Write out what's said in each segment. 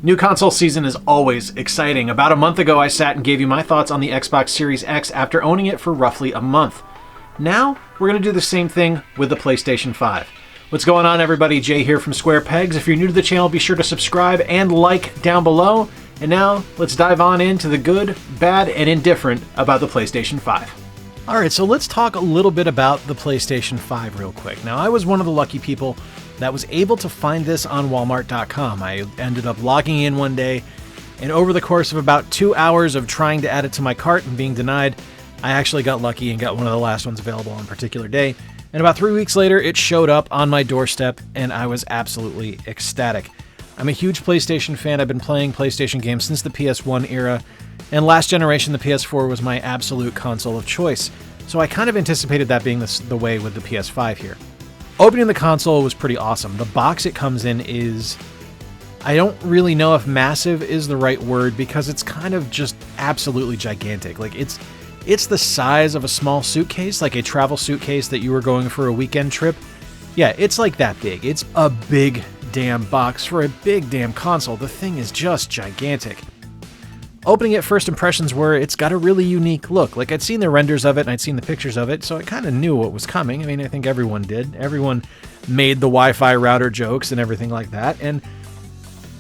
New console season is always exciting. About a month ago, I sat and gave you my thoughts on the Xbox Series X after owning it for roughly a month. Now, we're going to do the same thing with the PlayStation 5. What's going on, everybody? Jay here from Square Pegs. If you're new to the channel, be sure to subscribe and like down below. And now, let's dive on into the good, bad, and indifferent about the PlayStation 5. Alright, so let's talk a little bit about the PlayStation 5 real quick. Now, I was one of the lucky people that was able to find this on Walmart.com. I ended up logging in one day, and over the course of about 2 hours of trying to add it to my cart and being denied, I actually got lucky and got one of the last ones available on a particular day. And about 3 weeks later, it showed up on my doorstep, and I was absolutely ecstatic. I'm a huge PlayStation fan. I've been playing PlayStation games since the PS1 era, and last generation, the PS4 was my absolute console of choice. So I kind of anticipated that being the way with the PS5 here. Opening the console was pretty awesome. The box it comes in is, I don't really know if massive is the right word, because it's kind of just absolutely gigantic. Like it's the size of a small suitcase, like a travel suitcase that you were going for a weekend trip. Yeah, it's like that big. It's a big damn box for a big damn console. The thing is just gigantic. Opening it, first impressions were it's got a really unique look. Like, I'd seen the renders of it and I'd seen the pictures of it, so I kind of knew what was coming. I mean, I think everyone did. Everyone made the Wi-Fi router jokes and everything like that, and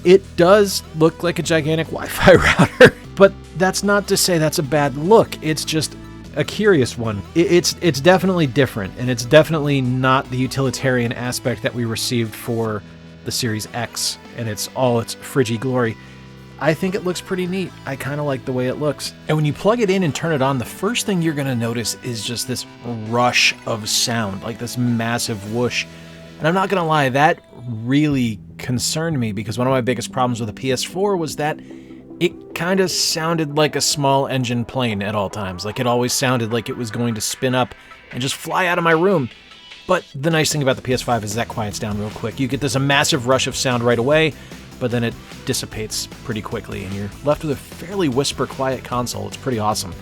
it does look like a gigantic Wi-Fi router. But that's not to say that's a bad look. It's just a curious one. It's definitely different, and it's definitely not the utilitarian aspect that we received for the Series X, and it's all its friggy glory. I think it looks pretty neat. I kind of like the way it looks. And when you plug it in and turn it on, the first thing you're going to notice is just this rush of sound, like this massive whoosh. And I'm not going to lie, that really concerned me, because one of my biggest problems with the PS4 was that it kind of sounded like a small engine plane at all times. Like, it always sounded like it was going to spin up and just fly out of my room. But the nice thing about the PS5 is that quiets down real quick. You get this massive rush of sound right away, but then it dissipates pretty quickly, and you're left with a fairly whisper-quiet console. It's pretty awesome.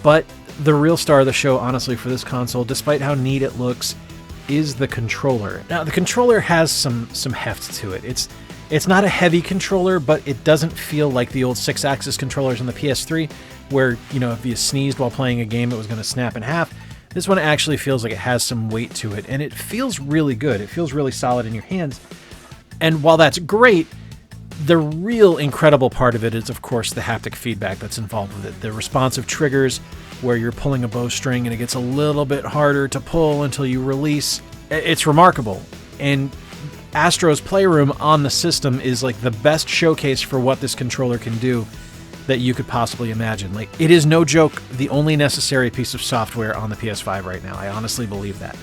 But the real star of the show, honestly, for this console, despite how neat it looks, is the controller. Now, the controller has some heft to it. It's not a heavy controller, but it doesn't feel like the old 6-axis controllers on the PS3, where, you know, if you sneezed while playing a game, it was going to snap in half. This one actually feels like it has some weight to it, and it feels really good. It feels really solid in your hands. And while that's great, the real incredible part of it is, of course, the haptic feedback that's involved with it. The responsive triggers where you're pulling a bowstring and it gets a little bit harder to pull until you release. It's remarkable. And Astros Playroom on the system is like the best showcase for what this controller can do that you could possibly imagine. Like, it is no joke the only necessary piece of software on the PS5 right now. I honestly believe that,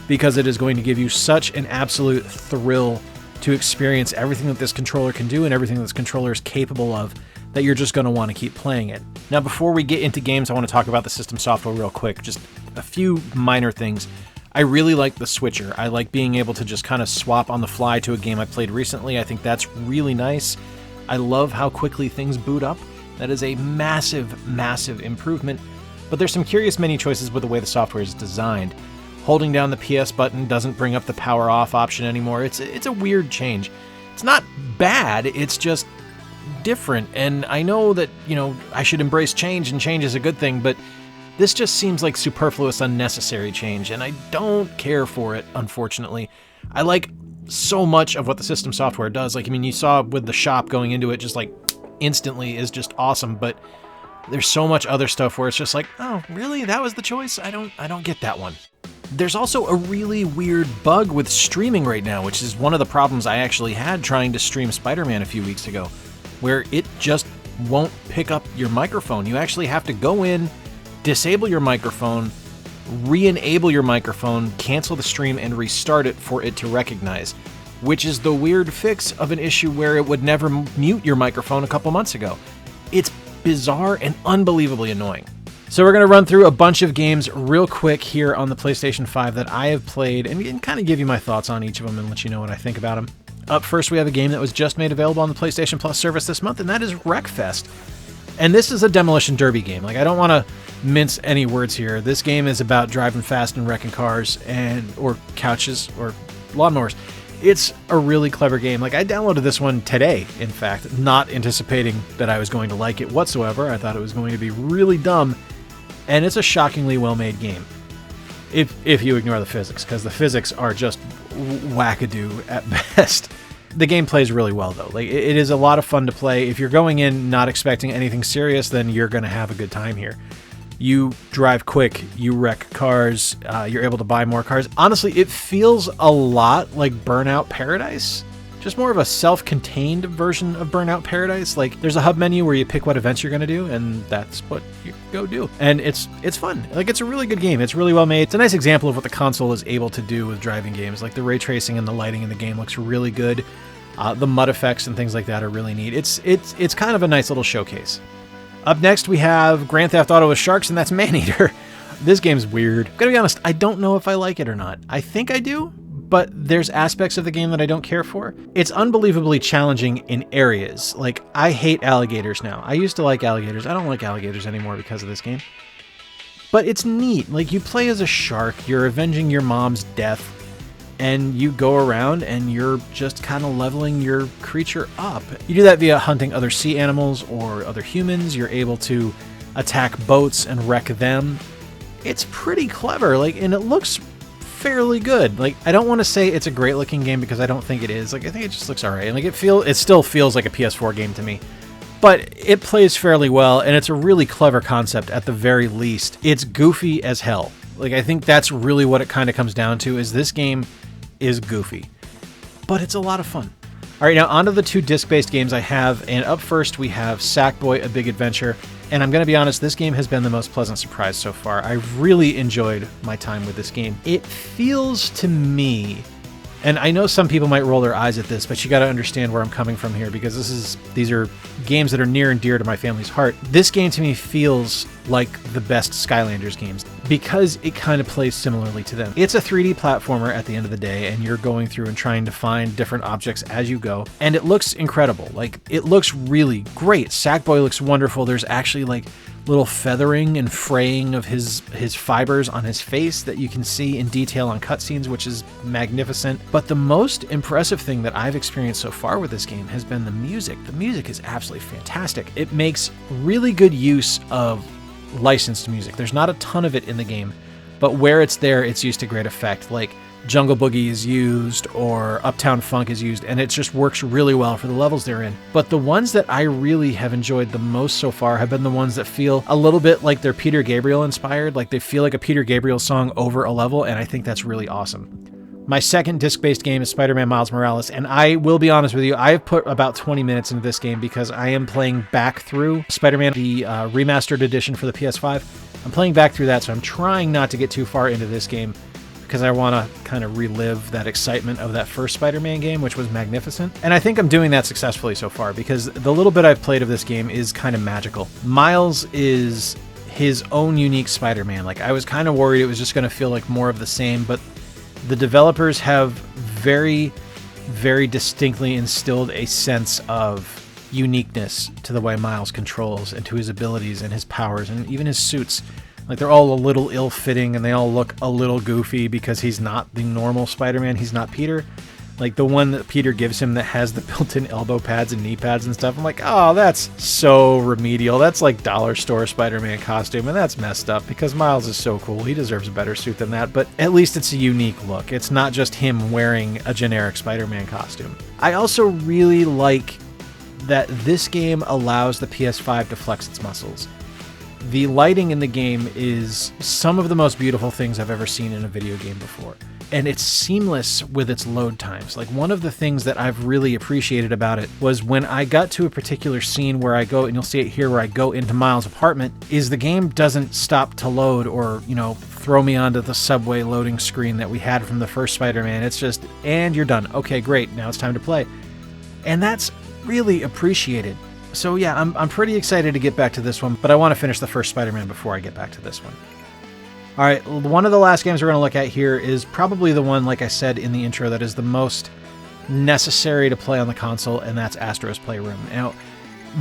because it is going to give you such an absolute thrill to experience everything that this controller can do and everything that this controller is capable of, that you're just going to want to keep playing it. Now, before we get into games, I want to talk about the system software real quick. Just a few minor things. I really like the switcher. I like being able to just kind of swap on the fly to a game I played recently. I think that's really nice. I love how quickly things boot up. That is a massive, massive improvement. But there's some curious menu choices with the way the software is designed. Holding down the PS button doesn't bring up the power off option anymore. It's a weird change. It's not bad, it's just different. And I know that, you know, I should embrace change, and change is a good thing, but this just seems like superfluous, unnecessary change, and I don't care for it, unfortunately. I like so much of what the system software does. Like, I mean, you saw with the shop going into it, just like instantly is just awesome, but there's so much other stuff where it's just like, oh, really? That was the choice? I don't get that one. There's also a really weird bug with streaming right now, which is one of the problems I actually had trying to stream SpiderMan a few weeks ago, where it just won't pick up your microphone. You actually have to go in, disable your microphone, re-enable your microphone, cancel the stream, and restart it for it to recognize, which is the weird fix of an issue where it would never mute your microphone a couple months ago. It's bizarre and unbelievably annoying. So we're going to run through a bunch of games real quick here on the PlayStation 5 that I have played, and kind of give you my thoughts on each of them and let you know what I think about them. Up first, we have a game that was just made available on the PlayStation Plus service this month, and that is Wreckfest. And this is a demolition derby game. Like, I don't want to mince any words here. This game is about driving fast and wrecking cars or couches or lawnmowers. It's a really clever game. Like, I downloaded this one today, in fact, not anticipating that I was going to like it whatsoever. I thought it was going to be really dumb, and it's a shockingly well-made game. If you ignore the physics, because the physics are just wackadoo at best. The game plays really well, though. Like, it is a lot of fun to play. If you're going in not expecting anything serious, then you're going to have a good time here. You drive quick, you wreck cars, you're able to buy more cars. Honestly, it feels a lot like Burnout Paradise. Just more of a self-contained version of Burnout Paradise. Like, there's a hub menu where you pick what events you're going to do, and that's what you go do. And it's fun. Like, it's a really good game. It's really well made. It's a nice example of what the console is able to do with driving games. Like, the ray tracing and the lighting in the game looks really good. The mud effects and things like that are really neat. It's kind of a nice little showcase. Up next, we have Grand Theft Auto with sharks, and that's Maneater. This game's weird. I'm gonna be honest, I don't know if I like it or not. I think I do, but there's aspects of the game that I don't care for. It's unbelievably challenging in areas. Like, I hate alligators now. I used to like alligators. I don't like alligators anymore because of this game. But it's neat. Like, you play as a shark, you're avenging your mom's death, and you go around and you're just kind of leveling your creature up. You do that via hunting other sea animals or other humans. You're able to attack boats and wreck them. It's pretty clever, like, and it looks fairly good. Like, I don't want to say it's a great looking game because I don't think it is. Like, I think it just looks all right. Like, it still feels like a PS4 game to me. But it plays fairly well, and it's a really clever concept at the very least. It's goofy as hell. Like, I think that's really what it kind of comes down to, is this game is goofy. But it's a lot of fun. All right, now onto the two disc-based games I have, and up first we have Sackboy: A Big Adventure. And I'm going to be honest, this game has been the most pleasant surprise so far. I've really enjoyed my time with this game. It feels to me, and I know some people might roll their eyes at this, but you got to understand where I'm coming from here, because these are games that are near and dear to my family's heart. This game to me feels like the best Skylanders games because it kind of plays similarly to them. It's a 3D platformer at the end of the day, and you're going through and trying to find different objects as you go, and it looks incredible. Like, it looks really great. Sackboy looks wonderful. There's actually like little feathering and fraying of his fibers on his face that you can see in detail on cutscenes, which is magnificent. But the most impressive thing that I've experienced so far with this game has been the music. The music is absolutely fantastic. It makes really good use of licensed music. There's not a ton of it in the game, but where it's there, it's used to great effect. Like, Jungle Boogie is used, or Uptown Funk is used, and it just works really well for the levels they're in. But the ones that I really have enjoyed the most so far have been the ones that feel a little bit like they're Peter Gabriel inspired, like they feel like a Peter Gabriel song over a level, and I think that's really awesome. My second disc-based game is Spider-Man Miles Morales, and I will be honest with you, I've put about 20 minutes into this game because I am playing back through Spider-Man, the remastered edition for the PS5. I'm playing back through that, so I'm trying not to get too far into this game because I want to kind of relive that excitement of that first Spider-Man game, which was magnificent. And I think I'm doing that successfully so far because the little bit I've played of this game is kind of magical. Miles is his own unique Spider-Man. Like, I was kind of worried it was just going to feel like more of the same, but the developers have very, very distinctly instilled a sense of uniqueness to the way Miles controls and to his abilities and his powers and even his suits. Like, they're all a little ill-fitting and they all look a little goofy because he's not the normal Spider-Man. He's not Peter. Like, the one that Peter gives him that has the built-in elbow pads and knee pads and stuff, I'm like, oh, that's so remedial. That's like dollar store Spider-Man costume, and that's messed up because Miles is so cool. He deserves a better suit than that, but at least it's a unique look. It's not just him wearing a generic Spider-Man costume. I also really like that this game allows the PS5 to flex its muscles. The lighting in the game is some of the most beautiful things I've ever seen in a video game before. And it's seamless with its load times. Like, one of the things that I've really appreciated about it was when I got to a particular scene where I go, and you'll see it here, where I go into Miles' apartment, is the game doesn't stop to load or, throw me onto the subway loading screen that we had from the first Spider-Man. It's just, and you're done. Okay, great. Now it's time to play. And that's really appreciated. So yeah, I'm pretty excited to get back to this one, but I want to finish the first Spider-Man before I get back to this one. All right, one of the last games we're going to look at here is probably the one, like I said in the intro, that is the most necessary to play on the console, and that's Astros Playroom. Now,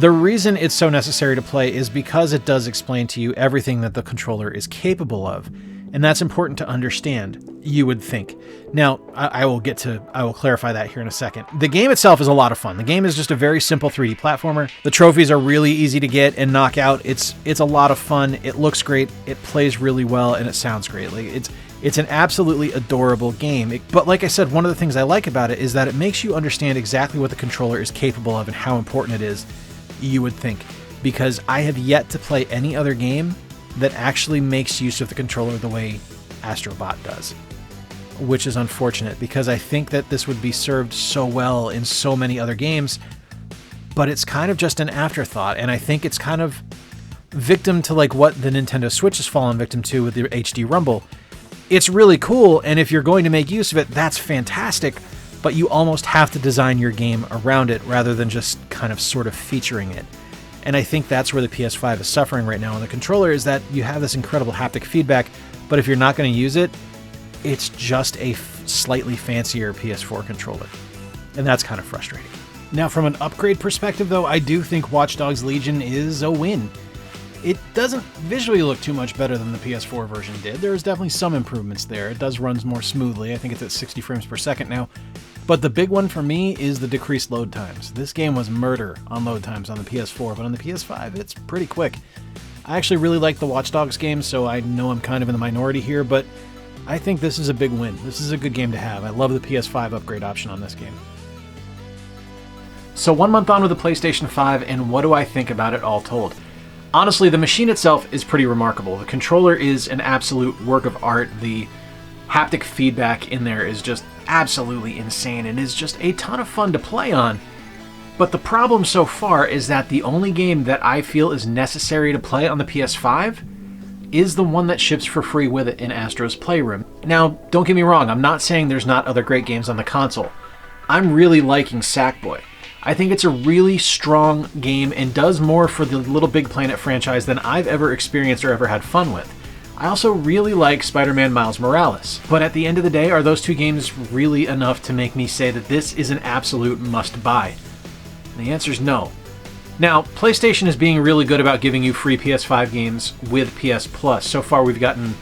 the reason it's so necessary to play is because it does explain to you everything that the controller is capable of, and that's important to understand. You would think. Now, I will clarify that here in a second. The game itself is a lot of fun. The game is just a very simple 3D platformer. The trophies are really easy to get and knock out. It's a lot of fun. It looks great. It plays really well, and it sounds great. Like it's an absolutely adorable game. But like I said, one of the things I like about it is that it makes you understand exactly what the controller is capable of and how important it is, you would think. Because I have yet to play any other game that actually makes use of the controller the way Astrobot does. Which is unfortunate, because I think that this would be served so well in so many other games, but it's kind of just an afterthought, and I think it's kind of victim to like what the Nintendo Switch has fallen victim to with the HD Rumble. It's really cool, and if you're going to make use of it, that's fantastic, but you almost have to design your game around it rather than just kind of sort of featuring it. And I think that's where the PS5 is suffering right now on the controller, is that you have this incredible haptic feedback, but if you're not going to use it, it's just a slightly fancier PS4 controller. And that's kind of frustrating. Now, from an upgrade perspective, though, I do think Watch Dogs Legion is a win. It doesn't visually look too much better than the PS4 version did. There's definitely some improvements there. It does run more smoothly. I think it's at 60 frames per second now. But the big one for me is the decreased load times. This game was murder on load times on the PS4, but on the PS5, it's pretty quick. I actually really like the Watch Dogs game, so I know I'm kind of in the minority here, but I think this is a big win. This is a good game to have. I love the PS5 upgrade option on this game. So 1 month on with the PlayStation 5, and what do I think about it all told? Honestly, the machine itself is pretty remarkable. The controller is an absolute work of art. The haptic feedback in there is just absolutely insane and is just a ton of fun to play on. But the problem so far is that the only game that I feel is necessary to play on the PS5 is the one that ships for free with it in Astros Playroom. Now, don't get me wrong, I'm not saying there's not other great games on the console. I'm really liking Sackboy. I think it's a really strong game and does more for the Little Big Planet franchise than I've ever experienced or ever had fun with. I also really like SpiderMan Miles Morales, but at the end of the day, are those two games really enough to make me say that this is an absolute must-buy? And the answer is no. Now, PlayStation is being really good about giving you free PS5 games with PS Plus. So far, we've gotten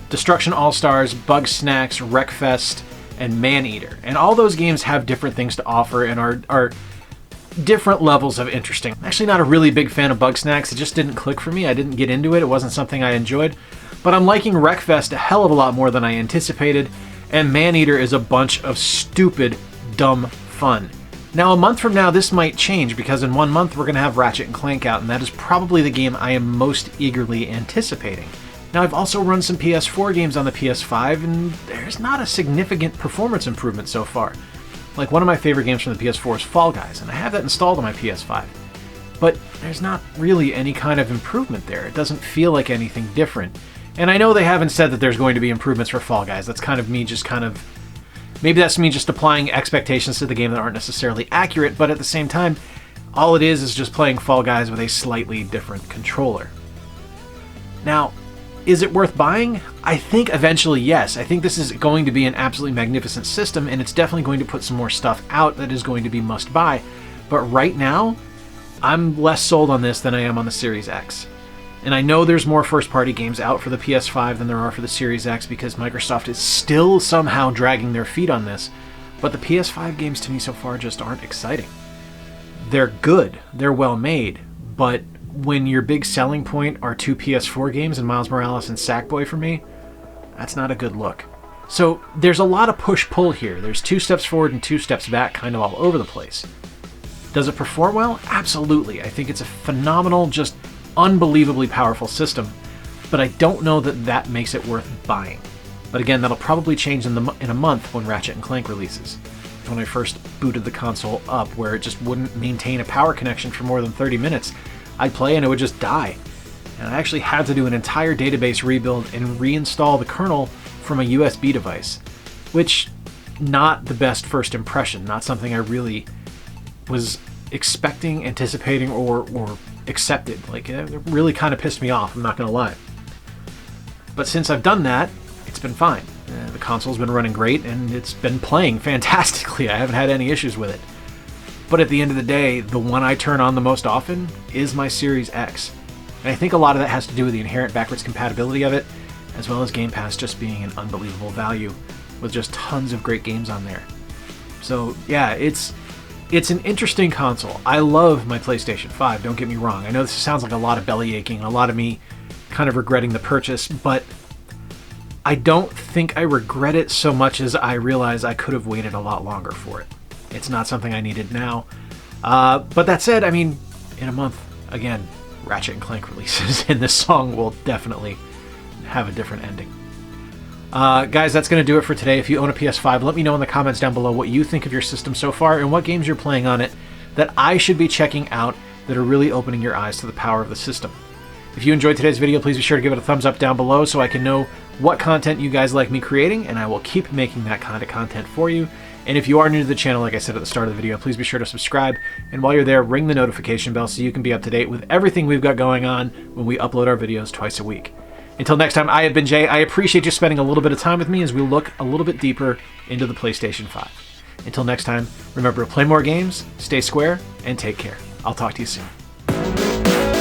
Destruction All-Stars, Bug Snacks, Wreckfest, and Maneater. And all those games have different things to offer and are different levels of interesting. I'm actually not a really big fan of Bug Snacks. It just didn't click for me. I didn't get into it. It wasn't something I enjoyed. But I'm liking Wreckfest a hell of a lot more than I anticipated. And Maneater is a bunch of stupid, dumb fun. Now, a month from now, this might change, because in 1 month we're going to have Ratchet & Clank out, and that is probably the game I am most eagerly anticipating. Now, I've also run some PS4 games on the PS5, and there's not a significant performance improvement so far. Like, one of my favorite games from the PS4 is Fall Guys, and I have that installed on my PS5. But there's not really any kind of improvement there. It doesn't feel like anything different. And I know they haven't said that there's going to be improvements for Fall Guys. That's kind of me just maybe that's me just applying expectations to the game that aren't necessarily accurate, but at the same time, all it is just playing Fall Guys with a slightly different controller. Now, is it worth buying? I think eventually, yes. I think this is going to be an absolutely magnificent system, and it's definitely going to put some more stuff out that is going to be must-buy. But right now, I'm less sold on this than I am on the Series X. And I know there's more first-party games out for the PS5 than there are for the Series X, because Microsoft is still somehow dragging their feet on this. But the PS5 games to me so far just aren't exciting. They're good, they're well made, but when your big selling point are two PS4 games in Miles Morales and Sackboy for me, that's not a good look. So there's a lot of push-pull here. There's 2 steps forward and 2 steps back, kind of all over the place. Does it perform well? Absolutely. I think it's a phenomenal, just unbelievably powerful system, but I don't know that that makes it worth buying. But again, that'll probably change in a month when Ratchet & Clank releases. When I first booted the console up, where it just wouldn't maintain a power connection for more than 30 minutes, I'd play and it would just die. And I actually had to do an entire database rebuild and reinstall the kernel from a USB device, which, not the best first impression, not something I really was expecting, anticipating, or accepted. Like, it really kind of pissed me off, I'm not going to lie. But since I've done that, it's been fine. The console's been running great, and it's been playing fantastically. I haven't had any issues with it. But at the end of the day, the one I turn on the most often is my Series X. And I think a lot of that has to do with the inherent backwards compatibility of it, as well as Game Pass just being an unbelievable value with just tons of great games on there. So yeah, it's an interesting console. I love my PlayStation 5, don't get me wrong. I know this sounds like a lot of belly aching and a lot of me kind of regretting the purchase, but I don't think I regret it so much as I realize I could have waited a lot longer for it. It's not something I needed now. But that said, I mean, in a month, again, Ratchet & Clank releases, and this song will definitely have a different ending. Guys, that's going to do it for today. If you own a PS5, let me know in the comments down below what you think of your system so far and what games you're playing on it that I should be checking out that are really opening your eyes to the power of the system. If you enjoyed today's video, please be sure to give it a thumbs up down below so I can know what content you guys like me creating, and I will keep making that kind of content for you. And if you are new to the channel, like I said at the start of the video, please be sure to subscribe, and while you're there, ring the notification bell so you can be up to date with everything we've got going on when we upload our videos twice a week. Until next time, I have been Jay. I appreciate you spending a little bit of time with me as we look a little bit deeper into the PlayStation 5. Until next time, remember to play more games, stay square, and take care. I'll talk to you soon.